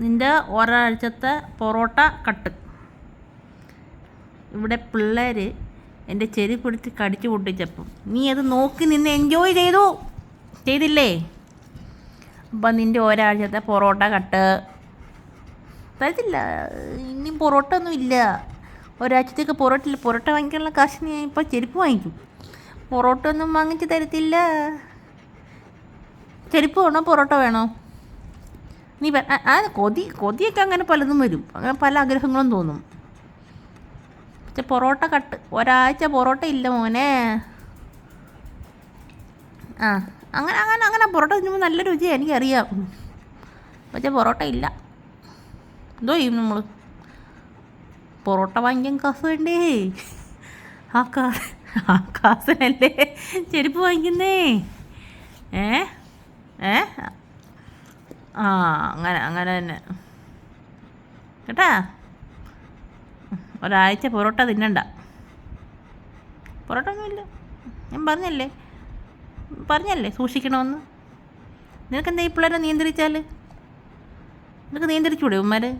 നിൻ്റെ ഒരാഴ്ചത്തെ പൊറോട്ട കട്ട്. ഇവിടെ പിള്ളേർ എൻ്റെ ചെരി പിടിച്ച് കടിച്ചു പൊട്ടിച്ചപ്പം നീ അത് നോക്കി നിന്ന് എൻജോയ് ചെയ്തില്ലേ? അപ്പം നിൻ്റെ ഒരാഴ്ചത്തെ പൊറോട്ട കട്ട് തരത്തില്ല. ഇനിയും പൊറോട്ട ഒന്നും ഇല്ല. ഒരാഴ്ചത്തേക്ക് പൊറോട്ട വാങ്ങിക്കാനുള്ള കാശിന് ഞാൻ ഇപ്പോൾ ചെരുപ്പ് വാങ്ങിക്കും. പൊറോട്ട ഒന്നും വാങ്ങിച്ച് തരത്തില്ല. ചെരുപ്പ് വേണോ പൊറോട്ട വേണോ? നീ കൊതിയൊക്കെ അങ്ങനെ പലതും വരും, അങ്ങനെ പല ആഗ്രഹങ്ങളും തോന്നും. പക്ഷെ പൊറോട്ട കട്ട്, ഒരാഴ്ച പൊറോട്ട ഇല്ല മോനെ. അങ്ങനെ അങ്ങനെ അങ്ങനെ പൊറോട്ട തിന്നുമ്പോൾ നല്ല രുചിയാണ്, എനിക്കറിയാം. പക്ഷെ പൊറോട്ട ഇല്ല. എന്തോ ചെയ്യും നമ്മൾ? പൊറോട്ട വാങ്ങിക്കാൻ കാശ് വേണ്ടേ? ആ കാശിനല്ലേ ചെരുപ്പ് വാങ്ങിക്കുന്നേ. അങ്ങനെ തന്നെ കേട്ടാ. ഒരാഴ്ച പൊറോട്ട തിന്നണ്ട. പൊറോട്ട ഒന്നുമില്ല, ഞാൻ പറഞ്ഞല്ലേ സൂക്ഷിക്കണമെന്ന്. നിനക്കെന്താ ഈ പിള്ളേരെ നിയന്ത്രിച്ചാൽ? നിനക്ക് നിയന്ത്രിച്ചൂടെ ഉമ്മാരെ?